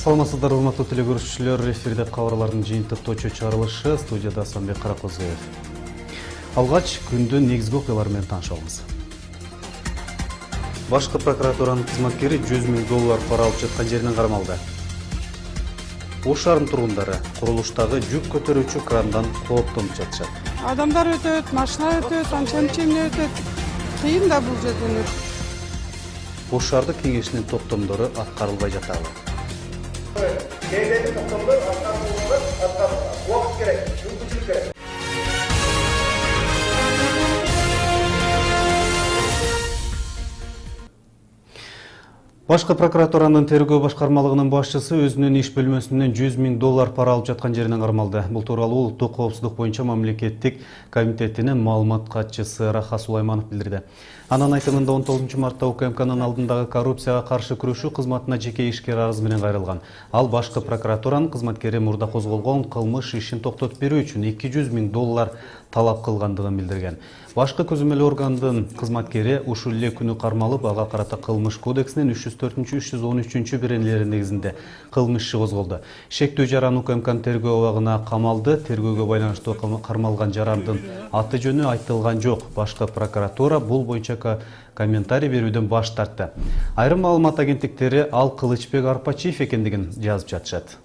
Саламатсыздар, урматтуу телекөрүүчүлөр, эфирде кабарлардын жыйынтык точо чыгарылышы, студияда Асанбек Каракозуев. Алгач күндүн негизги окуялары менен таанышабыз. Башкы прокуратуранын кызматкери $100,000 пара алып жаткан жеринен кармалды. Ош шаарынын тургундары курулуштагы жүк көтөрүүчү крандан кооптонуп жатышат. Адамдар өтөт, машина өтөт, анча-мынча өтөт. Кыйын да бул жерден өтүп. Ош шаардык кеңешинин токтомдору аткарылбай жатабы. Devletin toplumları atlar vakit gerek, mümkünlük gerek. Башкы прокуратуранын тергөө башкармалыгынын башчысы өзүнүн иш бөлмөсүнөн $100,000 пара алып жаткан жеринен кармалды. Бул тууралуу Улуттук коопсуздук боюнча мамлекеттик комитетинин маалымат катчысы Раха Сулайманов билдирди. Анын айтымында 19 мартта УКМКнын алдындагы коррупцияга каршы күрөшүү кызматына жеке ишкер арыз менен кайрылган. Ал башкы прокуратуранын кызматкери мурда козголгон кылмыш ишин токтотуп берүү үчүн $200,000 талап кылгандыгын билдирген. Башкы көзөмөл органдын кызматкери ушул эле күнү кармалып, ага карата кылмыш кодексинин 304-313 беренелери негизинде кылмыш иши козголду. Шектүү жаран УКМКнын тергөө абагына камалды. Тергөөгө байланыштуу кармалган жарандын аты жөнү айтылган жок. Башкы прокуратура бул боюнча комментарий берүүдөн баш тартты. Айрым маалымат агенттиктери ал Кылычбек Арпачиев экендигин жазып жатышат.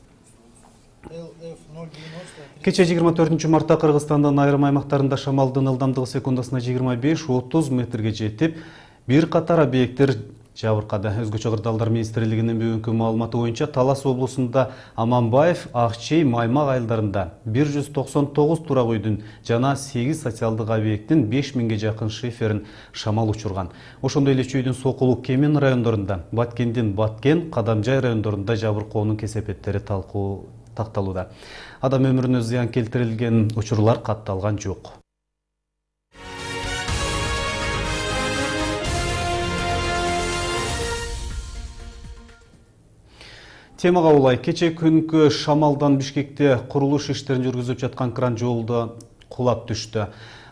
Кече 24 мартта Кыргызстандын айрым аймактарында шамалдын ылдамдыгы секундасына 25-30 метрге жетип, бир катар объекттер жабыркады. Өзгөчө кырдаалдар министрлигинин бүгүнкү маалыматы боюнча Талас облусунда Аманбаев, Акчей, Маймак айылдарында 199 турак үйдүн жана 8 социалдык объекттин 5000ге жакын шиферин шамал учурган. Ошондой эле Чүйдүн Сокулук, Кемен райондорунда, Баткендин Баткен, Кадамжай райондорунда жабыркоонун кесепеттери такталууда. Адам өмүрүнө зыян келтирилген учурлар катталган жок. Темага улай, кече күнкү шамалдан Бишкекте курулуш иштерин жүргүзүп жаткан кран жолдо кулап түштү.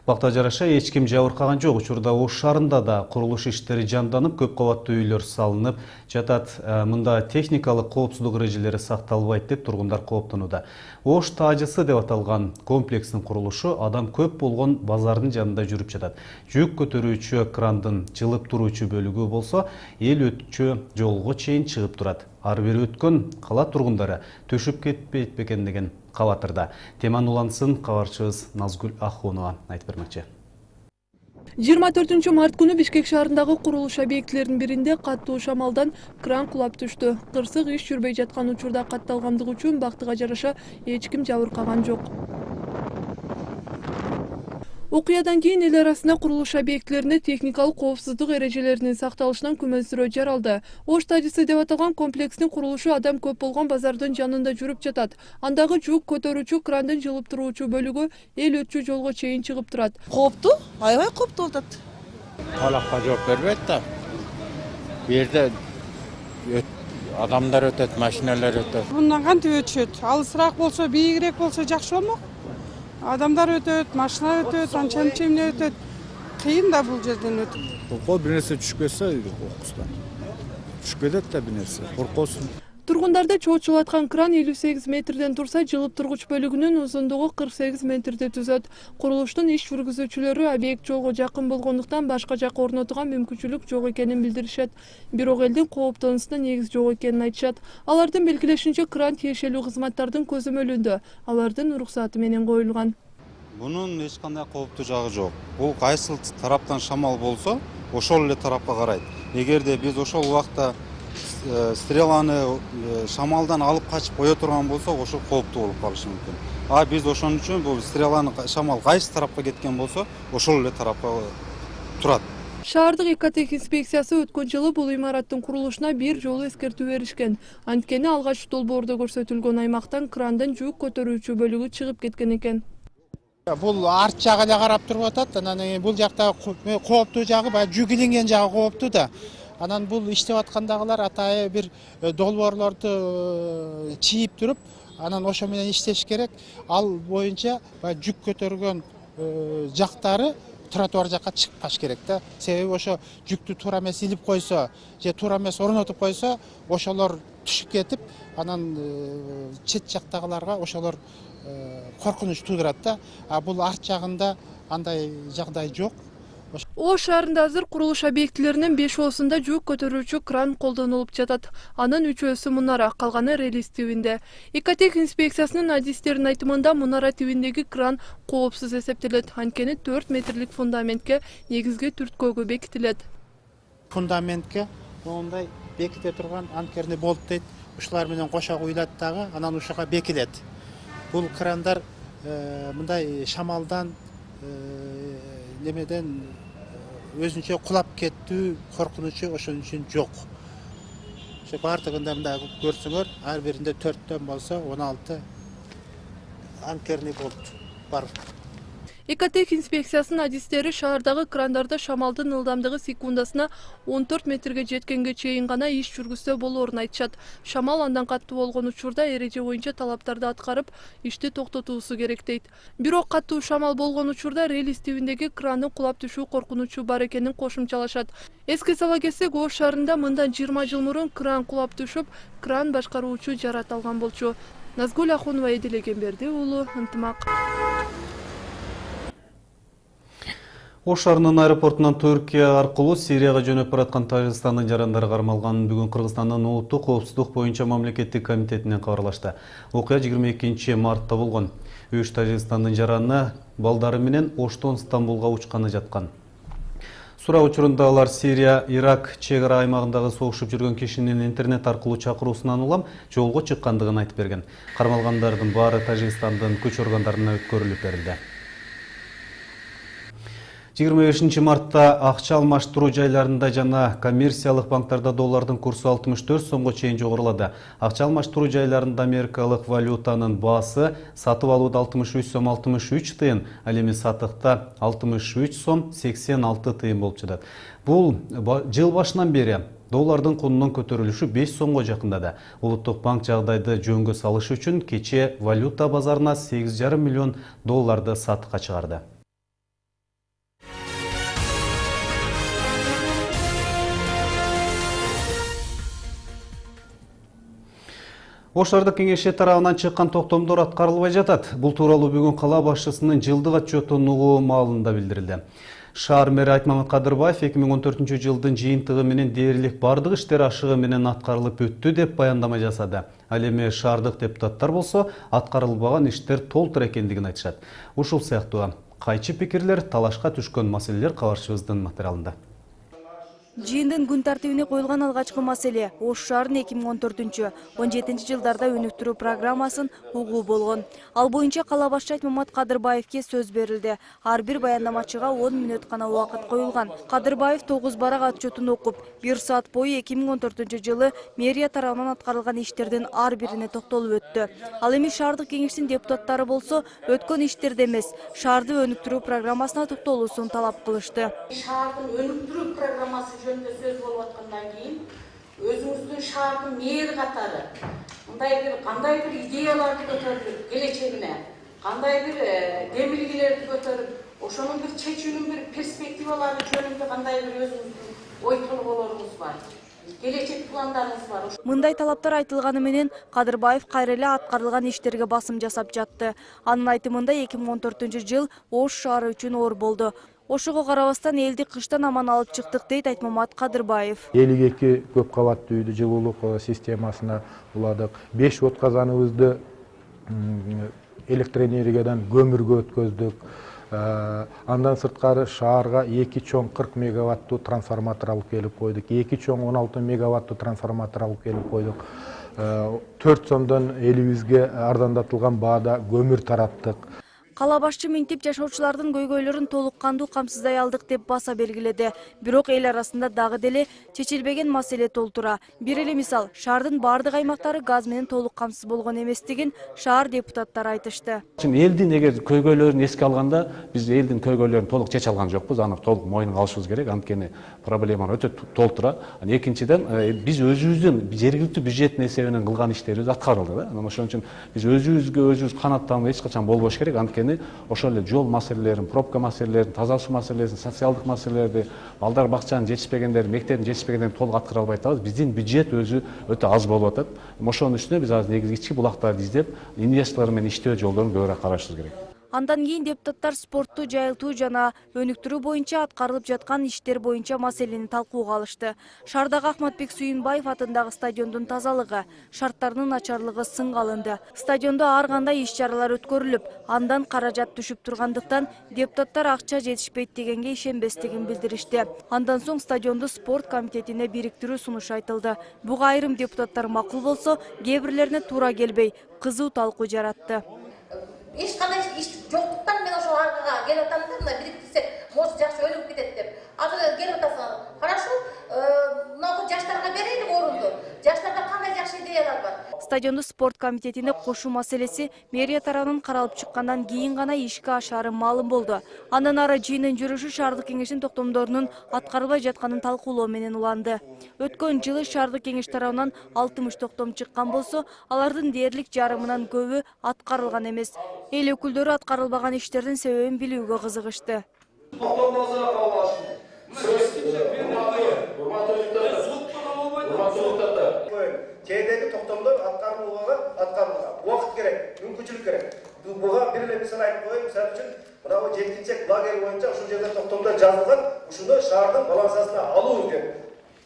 Бакта жараша эч ким жабыркаган жок. Учурда Ош шаарында да курулуш иштери жанданып, көп кабаттуу үйлөр салынып жатат. Мында техникалык коопсуздук эрежелери сакталбайт деп тургундар кооптонууда. Ош таажысы деп аталган комплекстин курулушу адам көп болгон базардын жанында жүрүп жатат. Жүк көтөрүүчү крандын жылып туруучу бөлүгү болсо, эл өтчү жолго чейин чыгып турат. Ар бери өткөн кала тургундары төшүп кетпейт бекендигин кабатырда. Теманы улансын кабарчыбыз Назгүл Ахунова айтып бермекчи. 24 март күнү Бишкек шаарындагы курулуш объектилеринин биринде каттуу шамалдан кран кулап түштү. Кырсык иш жүрбөй жаткан учурда катталгандыгы үчүн бактыга жараша эч ким жабыркаган жок. Окуядан кийин эл арасында курулуш объектилеринде техникалык коопсуздук эрежелеринин сакталышынан күмөнсүрөө жаралды. Ош таажысы деп аталган комплекстин курулушу адам көп болгон базардын жанында жүрүп жатат. Андагы жүк көтөрүүчү крандын жылып туруучу бөлүгү эл өтчү жолго чейин чыгып турат. Кооптуу, аябай кооптуу атат. Талапка жооп бербейт да. Бу жерде адамдар өтөт, машиналар өтөт. Мындан кантип өтүшөт? Алысыраак болсо, бийигирээк болсо жакшы болмок. Адамдар өтөт, машина өтөт, анча-мынча өтөт. Кыйын да бул жерден өтүп. Кол бир нерсе түшүп кетсе, окуста. Түшүп кетет да бир нерсе, коркосун. Тургундарды чоочулаткан кран 58 метрден турса, жылып тургуч бөлүгүнүн узундугу 48 метрди түзөт. Курулуштун иш жүргүзүүчүлөрү объект жолго жакын болгондуктан башка жакка орнотууга мүмкүнчүлүк жок экенин билдиришет. Бирок элдин кооптонусуна негиз жок экенин айтышат. Алардын белгилешинче, кран тиешелүү кызматтардын көзөмөлүндө, алардын уруксаты менен коюлган. Бунун эч кандай кооптуу жагы жок. Бул кайсыл тараптан шамал болсо, ошол эле тарапка карайт. Эгерде биз ошол убакта стреланы шамалдан алып качып кое турган болсок, ошол кооптуу болуп калышы мүмкүн. А биз ошон үчүн бул стреланы шамал кайсы тарапка кеткен болсо, ошол эле тарапка турат. Шаардык экотех инспекциясы өткөн жылы бул имараттын курулушуна бир жолу эскертүү беришкен. Анткени алгач долбоордо көрсөтүлгөн аймактан крандан жүк көтөрүүчү бөлүгү чыгып кеткен экен. Бул арт жагы да карап туруп атат. Анан бул жакта кооптуу жагы, баягы жүк илинген жагы кооптуу да. Анан бул иштеп аткандагылар атайы бир долбоорлорду чийип туруп, анан ошо менен иштеш керек. Ал боюнча жүк көтөргөн жактары тротуар жаққа шықпаш керек да. Себебі ошо жүктү туура эмес илип койсо же туура эмес орнотуп койсо ошолор түшүп кетип, анан чет жактагыларга ошолор коркунуч туудурат да. А бул арт жагында андай жагдай жок. Ош шаарында азыр курулуш объектилеринин 5осунда жүк көтөрүүчү кран колдонулуп жатат. Анын 3өсү мунара, калганы релиз тибинде. Экотех инспекциясынын адистеринин айтымында мунара тибиндеги кран коопсуз эсептелет. Анткени 4 метрлик фундаментке негизги түрткөгө бекитилет. Фундаментке мондай беките турган анкерный болт дейт. Ушулар менен кошо куюлат дагы, анан ушуга бекилет. Бул крандар мындай шамалдан немеден өзүнчө кулап кеттүү коркунучу ошон үчүн жок. Ошо бардыгында мындай көрсөңөр, ар биринде 4төн болсо 16 анкерный болт бар. Экотех инспекциясынын адистери шаардагы крандарда шамалдын ылдамдыгы секундасына 14 метрге жеткенге чейин гана иш жүргүзсө болоорун айтышат. Шамал андан каттуу болгон учурда эреже боюнча талаптарды аткарып, ишти токтотуусу керек дейт. Бирок каттуу шамал болгон учурда релиз тибиндеги кранды кулап түшүү коркунучу бар экенин кошумчалашат. Эске сала кетсек, Ош шаарында мындан 20 жыл мурун кран кулап түшүп, кран башкаруучу жаратылган болчу. Назгүл Ахунова, Эдил Эгемберди уулу, Ынтымак. Ош шаарынын аэропортунан Түркия аркылуу Сирияга жөнөп бараткан Тажикстандын жарандары кармалганын бүгүн Кыргызстандын улуттук коопсуздук боюнча мамлекеттик комитетинен кабарлашты. Окуя 22 мартта болгон. 3 Тажикстандын жараны балдары менен Оштон Стамбулга учканы жаткан. Суроо учурунда алар Сирия, Ирак чек ара аймагындагы согушуп жүргөн кишинин интернет аркылуу чакыруусунан улам жолго чыккандыгын айтып берген. Кармалгандардын баары Тажикстандын күч органдарына өткөрүлүп берилди. 25 мартта акча алмаштыруу жайларында жана коммерциялык банктарда доллардын курсу 64 сомго чейин жогорулады. Акча алмаштыруу жайларында америкалык валютанын баасы сатып алууда 63 сом 63 тыйын, ал эми сатыкта 63 сом 86 тыйын болуп жатат. Бул жыл башынан бери доллардын кунунун көтөрүлүшү 5 сомго жакындады. Улуттук банк жагдайды жөнгө салыш үчүн кече валюта базарына 8,5 миллион долларды сатыкка чыгарды. Ош шаардык кеңеши тарабынан чыккан токтомдор аткарылбай жатат. Бул тууралуу бүгүн кала башчысынын жылдык отчетун угуу маалында билдирилди. Шаар мэри Айтмамат Кадырбаев 2014 жылдын жыйынтыгы менен дээрлик бардык иштер ашыгы менен аткарылып өттү деп баяндама жасады. Ал эми шаардык депутаттар болсо аткарылбаган иштер толтур экендигин айтышат. Ушул сыяктуу кайчы пикирлер, талашка түшкөн маселелер кабарчыбыздын материалында. Жыйындын күн тартибине коюлган алгачкы маселе Ош шаарынын 2014-17 жылдарда өнүктүрүү программасын угуу болгон. Ал боюнча кала башчы Айтмамат Кадырбаевке сөз берилди. Ар бир баяндамачыга 10 мүнөт гана убакыт коюлган. Кадырбаев 9 барак отчетун окуп, 1 саат бою 2014 жылы мэрия тарабынан аткарылган иштердин ар бирине токтолуп өттү. Ал эми шаардык кеңештин депутаттары болсо өткөн иштерде эмес, шаарды өнүктүрүү программасына токтолуусун талап кылышты. Шаардын өнүктүрүү программасы жөнүндө сөз болуп аткандан кийин өзүңүздүн шаардын мэри катары кандай бир идеяларды көтөрүп, келечегине кандай бир демилгелерди көтөрүп, ошонун бир чечүүнүн бир перспективалары жөнүндө кандай бир өзүңүздүн ой толгоолоруңуз бар, келечек пландарыңыз бар. Мындай талаптар айтылганы менен Кадырбаев кайра эле аткарылган иштерге басым жасап жатты. Анын айтымында 2014 жыл Ош шаары үчүн оор болду. Ошого карабастан элди кыштан аман алып чыктык дейт Айтмамат Кадырбаев. 52 көп кабаттуу үйдү жылуулук системасына уладык. 5 от казаныбызды электроэнергиядан көмүргө өткөздүк. Андан сырткары шаарга 2 чоң 40 мегаваттуу трансформатор алып келип койдук. 2 чоң 16 мегаваттуу трансформатор алып келип койдук. 4 сомдон элибизге ардандатылган баада көмүр тараттык. Кала башчы минтип жашоочулардын көйгөйлөрүн толук кандуу камсыздай алдык деп баса белгиледи. Бирок эл арасында дагы деле чечилбеген маселе толтура. Бир эле мисал, шаардын бардык аймактары газ менен толук камсыз болгон эместигин шаар депутаттары айтышты. Элдин эгер көйгөйлөрүн эске алганда, биз элдин көйгөйлөрүн толук чече алган жокпуз. Аны толук мойнуна алышыбыз керек. Анткени проблема өтө толтура. Экинчиден, биз өзүбүздүн жергиликтүү бюджеттин эсебинен кылган иштерибиз аткарылды да. Ошон үчүн биз өзүбүз канааттанып эч качан болбош керек. Анткени анткени ошол эле жол маселелерин, пробка маселелерин, таза суу маселесин, социалдык маселелерди, балдар бакчанын жетишпегендери, мектептин жетишпегендерин толук аткара албай атабыз. Биздин бюджет өзү өтө аз болуп атат. Ошонун үстүнө биз азыр негизи кичи булактарды издеп, инвесторлор менен иштөө жолдорун көбүрөөк карашыбыз керек. Андан кийин депутаттар спортту жайылтуу жана өнүктүрүү боюнча аткарылып жаткан иштер боюнча маселени талкууга алышты. Шаардагы Ахматбек Сүйүнбаев атындагы стадиондун тазалыгы, шарттарынын начарлыгы сынга алынды. Стадиондо ар кандай иш-чаралар өткөрүлүп, андан каражат түшүп тургандыктан депутаттар акча жетишпейт дегенге ишенбестигин билдиришти. Андан соң стадионду спорт комитетине бириктирүү сунушу айтылды. Буга айрым депутаттар макул болсо, кээ бирлерине туура келбей, кызуу талкуу жаратты. Еш қандай иш жоқтықтан мен ошол аркага келип атам да, мына бириктирсек, может жакшы өнүгүп кетет деп. Азыр келип атасыңар. Хорошо, мына жаштарга берели орунду. Жаштарда кандай жакшы идеялар бар. Стадионду спорт комитетине кошуу маселеси мэрия тарабынан каралып чыккандан кийин гана ишке ашары маалым болду. Андан ары жыйындын жүрүшү шаардык кеңештин токтомдорунун аткарылбай жатканын талкуулоо менен уланды. Өткөн жылы шаардык кеңеш тарабынан 60 токтом чыккан болсо, алардын дээрлик жарымынан көбү аткарылган эмес. Эл өкүлдөрү аткарылбаган иштердин себебин билүүгө кызыгышты. Кейдегі тоқтамдар атқарылуға уақыт керек, мүмкіншілік керек. Бұға бір мисал айтып қойып, мысал үшін, мынау жеткіншек лагерь бойынша ушул жерде тоқтамдар жазылған, ушуны шаардын балансасына алуу деп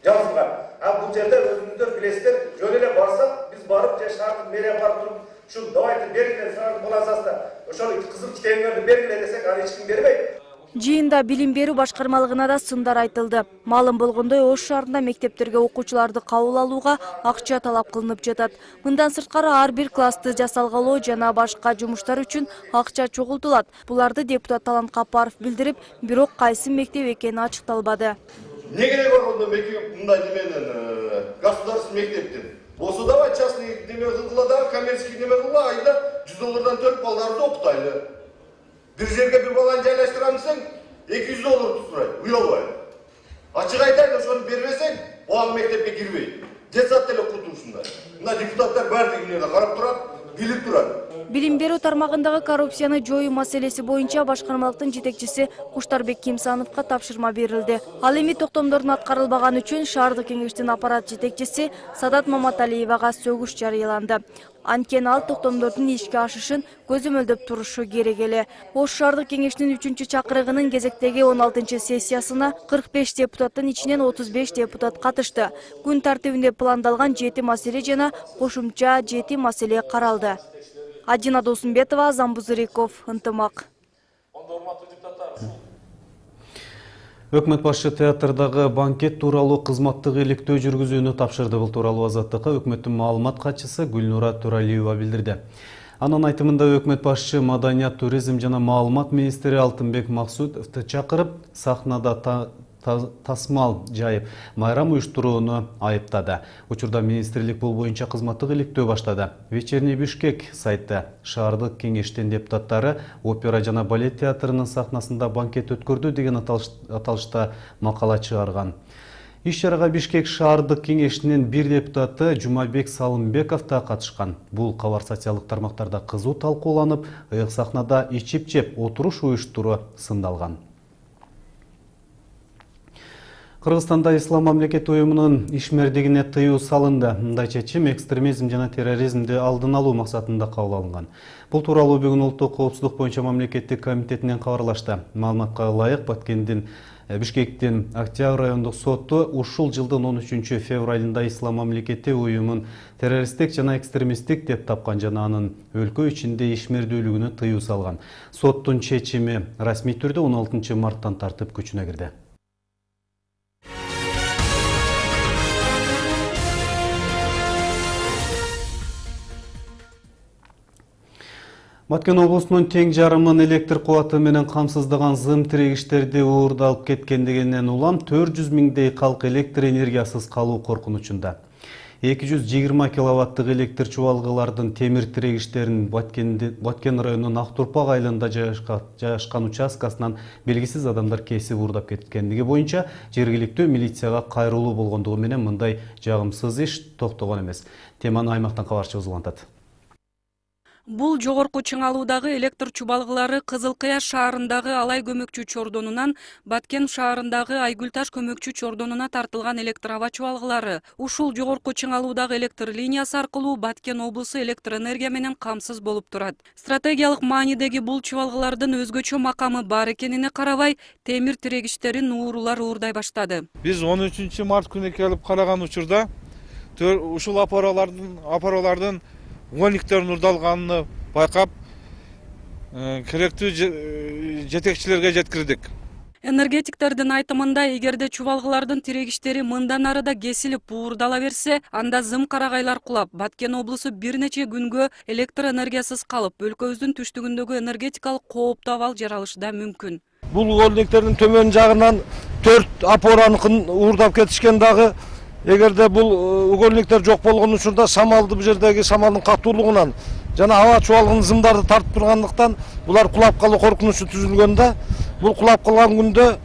жазылған. Бұл жерде өзүңүздөр билесиздер, жөн эле барсак, биз барып, же шаардын мэрия барып туруп, ушул давайте бергиле шаардын балансасына, ошол кызыл китебиңерди бергиле десек, аны эч ким бербейт. Жыйында билим берүү башкармалыгына да сындар айтылды. Маалым болгондой, Ош шаарында мектептерге окуучуларды кабыл алууга акча талап кылынып жатат. Мындан сырткары ар бир классты жасалгалоо жана башка жумуштар үчүн акча чогултулат. Буларды депутат Талант Капаров билдирип, бирок кайсы мектеп экени ачыкталбады. Не керек болгондо мектеп мындай неменен государственный мектептен. Болсо давай частный неме кылгыла да, коммерческий неме кылгыла, айда 100 доллардан төлөп балдарды окутайлы. Bir жерге bir баланы жайлаштырам десең, 200 доллар турат, уялбай. Ачык айтайын, ошону бербесең, буга мектепке кирбейт. Детсад деле окутуусунда. Мына депутаттар баардыгы карап турат, билип турат. Билим берүү тармагындагы коррупцияны жоюу маселеси боюнча башкармалыктын жетекчиси Куштарбек Кимсановго тапшырма берилди. Ал эми токтомдордун аткарылбаганы үчүн шаардык кеңештин аппарат жетекчиси Садат Маматалиевага сөгүш жарыяланды. Анткени ал токтомдордун ишке ашышын көзөмөлдөп турушу керек эле. Ош шаардык кеңештин 3-чакырыгынын кезектеги 16-сессиясына 45 депутаттын ичинен 35 депутат катышты. Күн тартибинде пландалган 7 маселе жана кошумча 7 маселе каралды. Адина Досумбетова, Замбузыриков, Ынтымак. Өкмөт башчы театрдагы банкет тууралуу кызматтык иликтөө жүргүзүүнү тапшырды. Бул тууралуу Азаттыкка өкмөттүн маалымат катчысы Гүлнура Туралиева билдирди. Анын айтымында өкмөт башчы маданият, туризм жана маалымат министри Алтынбек Максутовду чакырып, сахнада тасмал жайып, майрам уюштурууну айыптады. Учурда министрлик бул боюнча кызматтык иликтөө баштады. Вечерний Бишкек сайты шаардык кеңештин депутаттары опера жана балет театрынын сахнасында банкет өткөрдү деген аталышта макала чыгарган. Иш-чарага Бишкек шаардык кеңешинин бир депутаты Жумабек Салымбеков да катышкан. Бул кабар социалдык тармактарда кызуу талкууланып, ыйык сахнада ичип-жеп отуруш уюштуруу сындалган. Кыргызстанда Ислам мамлекети уюмунун ишмердигине тыюу салынды. Мындай чечим экстремизм жана терроризмди алдын алуу максатында кабыл алынган. Бул тууралуу бүгүн Улуттук коопсуздук боюнча мамлекеттик комитетинен кабарлашты. Маалыматка ылайык Бишкектин Октябрь райондук соту ушул жылдын 13 февралында Ислам мамлекети уюмун террористтик жана экстремисттик деп тапкан жана анын өлкө ичинде ишмердүүлүгүнө тыюу салган. Соттун чечими расмий түрдө 16 марттан тартып күчүнө кирди. Баткен облусунун тең жарымын электр кубаты менен камсыздаган зым тирегичтерди уурда алып кеткендигинен улам 400 миңдей калк электр энергиясыз калуу коркунучунда. 220 киловаттык электр чубалгылардын темир тирегичтерин Баткен районунун Актурпак айылында жайгашкан участкасынан белгисиз адамдар кесип уурдап кеткендиги боюнча жергиликтүү милицияга кайрылуу болгондугу менен мындай жагымсыз иш токтогон эмес. Теманы аймактан кабарчыбыз улантат. Бул жогорку чыңалуудагы электр чубалгылары Кызыл Кыяш шаарындагы Алай көмөкчү чордонунан Баткен шаарындагы Айгүлташ көмөкчү чордонуна тартылган электр аба чубалгылары. Ушул жогорку чыңалуудагы электр линиясы аркылуу Баткен облусу электр энергия менен камсыз болуп турат. Стратегиялык маанидеги бул чубалгылардын өзгөчө макамы бар экенине карабай, темир тирегичтерин уурулар уурдай баштады. Биз 13 март күнү келип караган учурда ушул апаралардын угольниктердин урдалганын байкап, керектүү жетекчилерге жеткирдик. Энергетиктердин айтымында, эгерде чубалгылардын тирегиштери мындан арыда кесилип уурдала берсе, анда зым карагайлар кулап, Баткен облусу бир нече күнгө электр энергиясыз калып, өлкөбүздүн түштүгүндөгү энергетикалык кооптуу абал жаралышы да мүмкүн. Бул угольниктердин төмөн жагынан 4 апораныкын уурдап кетишкен дагы. Эгерде бул угольниктер жок болгон учурда самалды бул жердеги самалдын катуулугунан жана аба чубалгынын зымдарды тартып тургандыктан булар кулап калуу коркунучу түзүлгөн да. Бул кулап калган күндө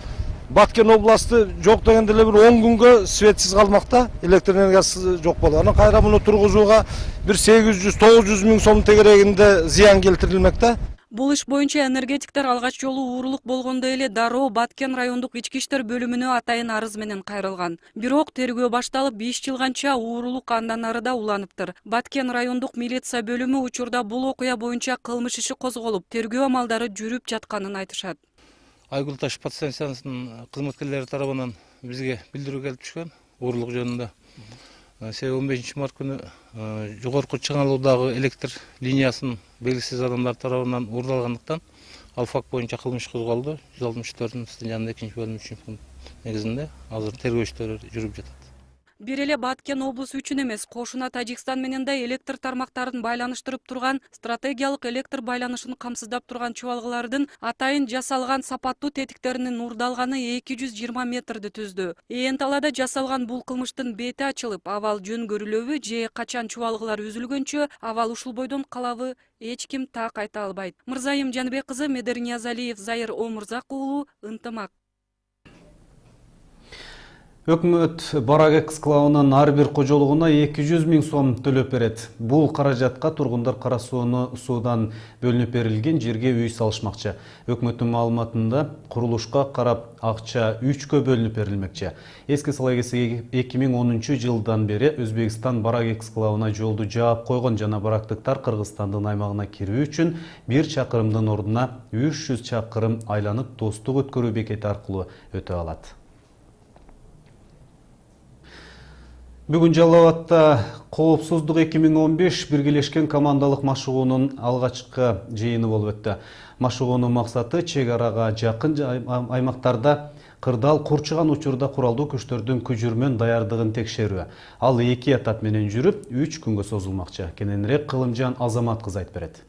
Баткен областы жок дегенде эле бир 10 күнгө светсиз калмакта, электр энергиясы жок болот. Анан кайра муну тургузууга бир 800-900 миң сом тегерегинде зыян келтирилмекте. Бул иш боюнча энергетиктер алгач жолу уурулук болгондой эле дароо Баткен райондук ички иштер бөлүмүнө атайын арыз менен кайрылган. Бирок тергөө башталып 5 жылганча уурулук андан арыда уланыптыр. Баткен райондук милиция бөлүмү учурда бул окуя боюнча кылмыш иши козголуп, тергөө амалдары жүрүп жатканын айтышат. Айгүлташ подстанциясынын кызматкерлери тарабынан бизге билдирүү келип түшкөн уурулук жөнүндө. Себеби 15 март күнү жогорку чыңалуудагы электр линиясын белгисиз адамдар тарабынан уурдалгандыктан ал факт боюнча кылмыш козголду. 164 жанында 2 бөлүм 3 пункт негизинде азыр тергөө иштери жүрүп жатат. Бир эле Баткен облусу үчүн эмес, кошуна Тажикстан менен да электр тармактарын байланыштырып турган, стратегиялык электр байланышын камсыздап турган чубалгылардын атайын жасалган сапаттуу тетиктеринин уурдалганы 220 метрди түздү. Ээн талаада жасалган бул кылмыштын бети ачылып, абал жөн көрүлөбү же качан чубалгылар үзүлгөнчө абал ушул бойдон калабы эч ким так айта албайт. Мырзайым Жаныбек кызы, Медер Ниязалиев, Зайыр Омурзак уулу, Ынтымак. Өкмөт барак эксклавынын ар бир кожолугуна 200 миң сом төлөп берет. Бул каражатка тургундар кара суудан бөлүнүп берилген жерге үй салышмакчы. Өкмөттүн маалыматында курулушка карап акча 3кө бөлүнүп берилмекчи. Эске сала кетсек, 2010 жылдан бери Өзбекстан барак эксклавына жолду жаап койгон жана барактыктар Кыргызстандын аймагына кирүү үчүн 1 чакырымдын ордуна 300 чакырым айланып достук өткөрүү бекети аркылуу өтө алат. Бүгүн Жалал Абадта Коопсуздук 2015 биргелешкен командалык машыгуунун алгачкы жыйыны болуп өттү. Машыгуунун максаты чек арага жакын аймактарда кырдаал курчуган учурда куралдуу күчтөрдүн күжүрмөн даярдыгын текшерүү. Ал 2 этап менен жүрүп, 3 күнгө созулмакчы. Кененирээк Кылымжан Азамат кызы айтып берет.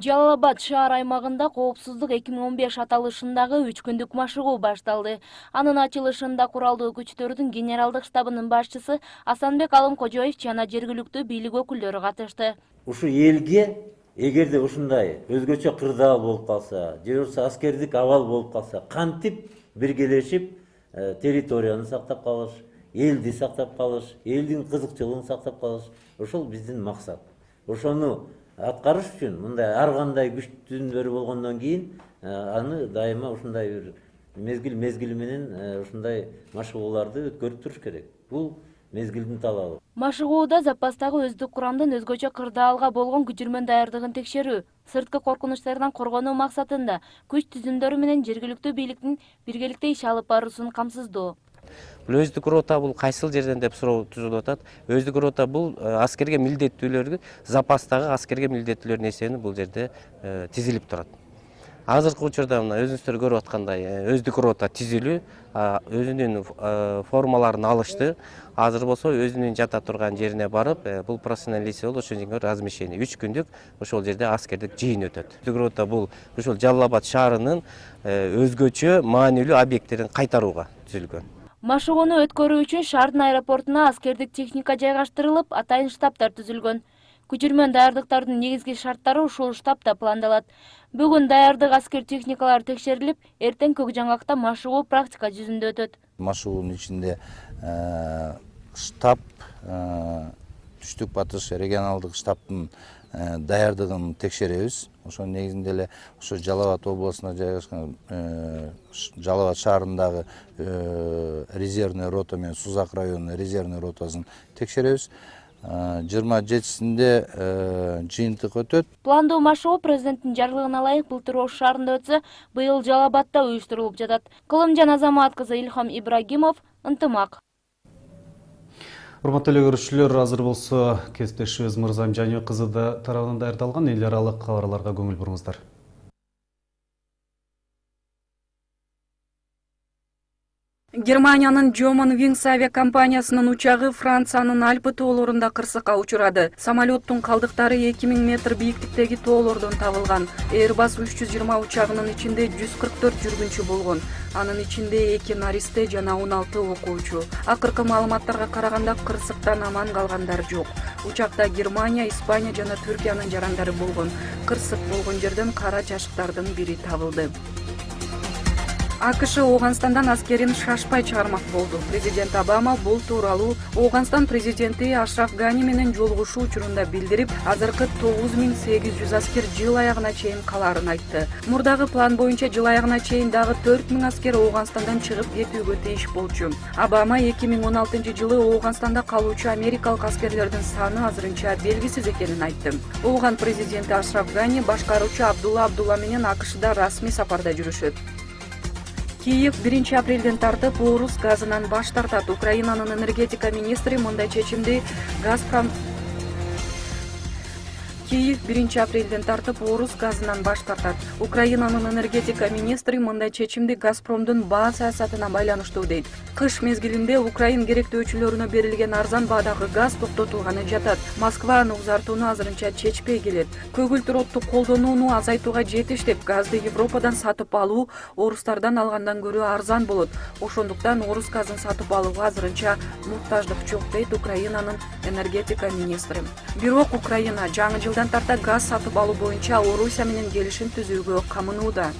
Жалал Абад шаар аймагында Коопсуздук 2015 аталышындагы 3 күндүк машыгуу башталды. Анын ачылышында куралдуу күчтөрдүн генералдык штабынын башчысы Асанбек Алымкожоев жана жергиликтүү бийлик өкүлдөрү катышты. Ушу элге эгерде ушундай өзгөчө кырдаал болуп калса, же болбосо аскердик абал болуп калса, кантип биргелешип территорияны сактап калыш, элди сактап калыш, элдин кызыкчылыгын сактап калыш, ошол биздин максат. Ошону аткарыш үчүн мындай ар кандай күчтүндөрү болгондон кийин аны дайыма ушундай бир мезгили менен ушундай машыгууларды өткөрүп туруш керек. Бул мезгилдин талабы. Машыгууда запастагы өздүк курамдын өзгөчө кырдаалга болгон күжүрмөн даярдыгын текшерүү, сырткы коркунучтардан коргонуу максатында күч түзүмдөрү менен жергиликтүү бийликтин биргеликте иш алып баруусун камсыздоо. Бул өздүк рота бул кайсыл жерден деп суроо түзүлүп атат. Өздүк рота бул аскерге милдеттүүлөргө, запастагы аскерге милдеттүүлөрдүн эсебинен бул жерде тизилип турат. Азыркы учурда мына өзүңүздөр көрүп аткандай өздүк рота тизилүү, өзүнүн формаларын алышты. Азыр болсо өзүнүн жата турган жерине барып, бул профессионализация болуп, ошол жерге размещение 3 күндүк ошол жерде аскердик жыйын өтөт. Өздүк рота бул ошол Жалал Абад шаарынын өзгөчө маанилүү объекттерин кайтарууга түзүлгөн. Машыгууну өткөрүү үчүн шаардын аэропортуна аскердик техника жайгаштырылып, атайын штабтар түзүлгөн. Күчүрмөн даярдыктардын негизги шарттары ушул штабта пландалат. Бүгүн даярдык аскер техникалары текшерилип, эртең Көкжаңакта машыгуу практика жүзүндө өтөт. Машыгуунун ичинде штаб, түштүк батыш регионалдык штабтын даярдыгын текшеребиз. Ошонун негизинде эле ошо Жалал Абад областына жайгашкан Жалал Абад шаарындагы резервный рота менен Сузак районунун резервный ротасын текшеребиз. 27-синде жыйынтык өтөт. Пландоо машыгуу президенттин жарлыгына ылайык былтыр Ош шаарында өтсө, быйыл Жалал Абадда уюштурулуп жатат. Кылымжан Азамат кызы Илхам Ибрагимов, Ынтымак. Урматтуу көрүүчүлөр, азыр болсо кесиптешибиз Мырзайым Жаныбек кызы да тарабынан даярдалган эл аралык кабарларга көңүл буруңуздар. Германиянын German Wings авиакомпаниясынын учагы Франциянын Альпы тоолорунда кырсыкка учурады. Самолеттун калдыктары 2000 метр бийиктиктеги тоолордон табылган. Airbus 320 учагынын ичинде 144 жүргүнчү болгон. Анын ичинде 2 наристе жана 16 окуучу. Акыркы маалыматтарга караганда кырсыктан аман калгандар жок. Учакта Германия, Испания жана Түркиянын жарандары болгон. Кырсык болгон жерден кара жашыктардын бири табылды. АКШ Ооганстандан аскерин шашпай чыгармак болду. Президент Обама бул тууралуу Ооганстан президенти Ашраф Гани менен жолугушуу учурунда билдирип, азыркы 9800 аскер жыл аягына чейин калаарын айтты. Мурдагы план боюнча жыл аягына чейин дагы 4000 аскер Ооганстандан чыгып кетүүгө тийиш болчу. Обама 2016 жылы Ооганстанда калуучу америкалык аскерлердин саны азырынча белгисиз экенин айтты. Ооган президенти Ашраф Гани башкаруучу Абдулла менен АКШда расмий сапарда жүрүшөт. Киев 1 апрелден тартып орус газынан баш тартат. Украинанын энергетика министри мындай чечимди Киев 1 апрелден тартып орус газынан баш тартат. Украинанын энергетика министри мындай чечимди Газпромдун баа саясатына байланыштуу дейт. Кыш мезгилинде Украин керектөөчүлөрүнө берилген арзан баадагы газ токтотулганы жатат. Москва аны узартууну азырынча чечпей келет. Көгүлтүр отту колдонууну азайтууга жетиш деп газды Европадан сатып алуу орустардан алгандан көрө арзан болот. Ошондуктан орус газын сатып алууга азырынча муктаждык жок дейт Украинанын энергетика министри. Бирок Украина жаңы жылдан тарта газ сатып алуу боюнча Орусия менен келишим түзүүгө камынууда.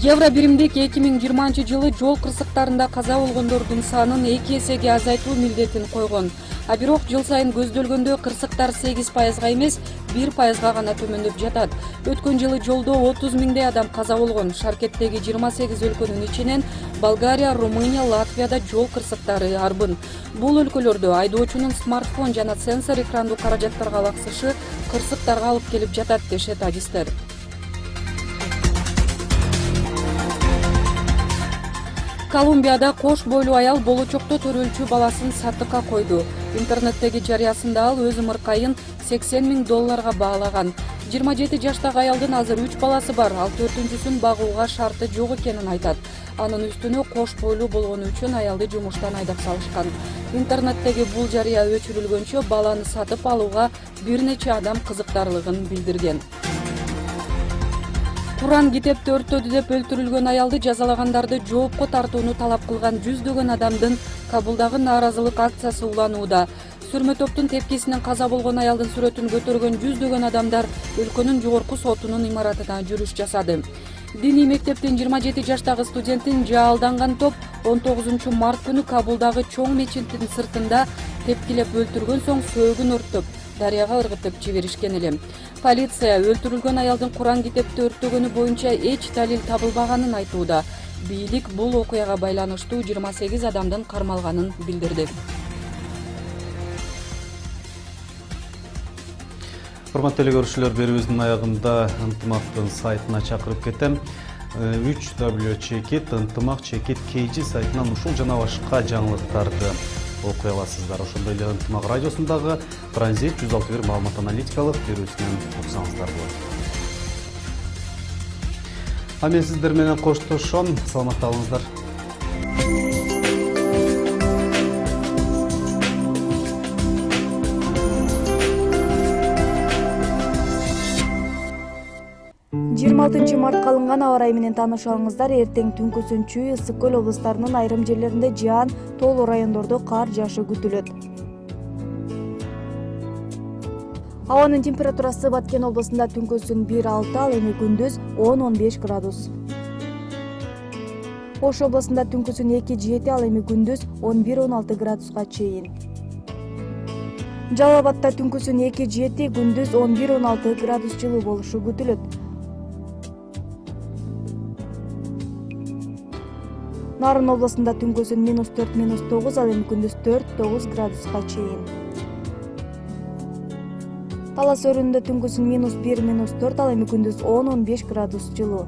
Евробиримдик 2020 жылы жол кырсыктарында каза болгондордун санын 2 эсеге азайтуу милдетин койгон. А бирок жыл сайын көздөлгөндө кырсыктар 8%га эмес 1%га гана төмөндөп жатат. Өткөн жылы жолдо 30 миңдей адам каза болгон. Шаркеттеги 28 өлкөнүн ичинен Болгария, Румыния, Латвияда жол кырсыктары арбын. Бул өлкөлөрдө айдоочунун смартфон жана сенсор экрандуу каражаттарга алаксышы кырсыктарга алып келип жатат дешет адистер. Колумбияда кош бойлуу аял болочокто төрөлчү баласын сатыкка койду. Интернеттеги жарыясында ал өз ымыркайын $80 000 баалаган. 27 жаштагы аялдын азыр 3 баласы бар, ал 4-сүн багууга шарты жок экенин айтат. Анын үстүнө кош бойлуу болгону үчүн аялды жумуштан айдап салышкан. Интернеттеги бул жарыя өчүрүлгөнчө баланы сатып алууга бир нече адам кызыктарлыгын билдирген. Куран китепти өрттөдү деп өлтүрүлгөн аялды жазалагандарды жоопко тартууну талап кылган жүздөгөн адамдын Кабулдагы нааразылык акциясы уланууда. Сүрмө топтун тепкисинен каза болгон аялдын сүрөтүн көтөргөн жүздөгөн адамдар өлкөнүн жогорку сотунун имаратына жүрүш жасады. Диний мектептин 27 жаштагы студентин жаалданган топ 19 март күнү Кабулдагы чоң мечиттин сыртында тепкилеп өлтүргөн соң сөөгүн өрттөп, дарыяга ыргытып жиберишкен эле. Полиция өлтүрүлгөн аялдын Куран китепти өрттөгөнү боюнча эч далил табылбаганын айтууда. Бийлик бул окуяга байланыштуу 28 адамдын кармалганын билдирди. Урматтуу көрүүчүлөр, берүүбүздүн аягында Ынтымактын сайтына чакырып кетем. 3w.ынтымак.kg сайтынан ушул жана башка жаңылыктарды окуй аласыздар. Ошондой эле Ынтымак радиосундагы Транзит 161 маалымат аналитикалык берүүсүнөн уксаңыздар болот. А мен сиздер менен коштошом. Саламатта болуңуздар. Март калынган аба ырайы менен таанышалыңыздар. Эртең түнкүсүн Чүй, Ысык көл облустарынын айрым жерлеринде жаан, тоолуу райондордо кар жаашы күтүлөт. Абанын температурасы Баткен облусунда түнкүсүн 1-6, ал эми күндүз 10-15 градус. Ош областында түнкүсүн 2-7, ал эми күндүз 11-16 градуска чейин. Жалал Абадта түнкүсүн 2-7, күндүз 11-16 градус жылуу болушу күтүлөт. Нарын областында түнкүсүн -4-9, ал эми күндүз 4-9 градуска чейин. Талас өрүндө түнкүсүн -1-4, ал эми күндүз 10-15 градус жылуу.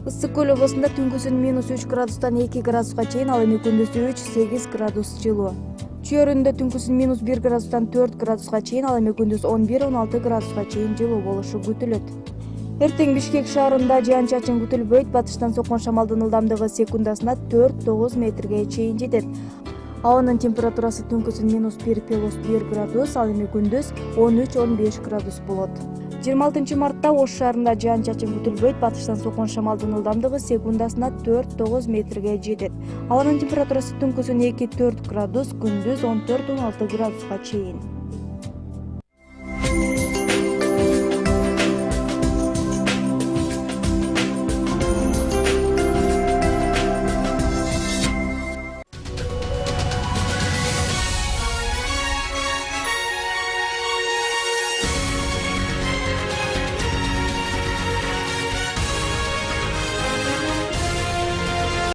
Ысык көл областында түнкүсүн -3 градустан 2 градуска чейин, ал эми күндүз 3-8 градус жылуу. Чүй өрүндө түнкүсүн -1 градустан 4 градуска чейин, ал эми күндүз 11-16 градуска чейин жылуу болушу күтүлөт. Эртең Бишкек шаарында жаан-чачын күтүлбөйт. Батыштан соккон шамалдын ылдамдыгы секундасына 4-9 метрге чейин жетет. Абанын температурасы түнкүсүн -1-1 градус, ал эми күндүз 13-15 градус болот. 26 мартта Ош шаарында жаан-чачын күтүлбөйт. Батыштан соккон шамалдын ылдамдыгы секундасына 4-9 метрге жетет. Абанын температурасы түнкүсүн 2-4 градус, күндүз 14-16 градуска чейин.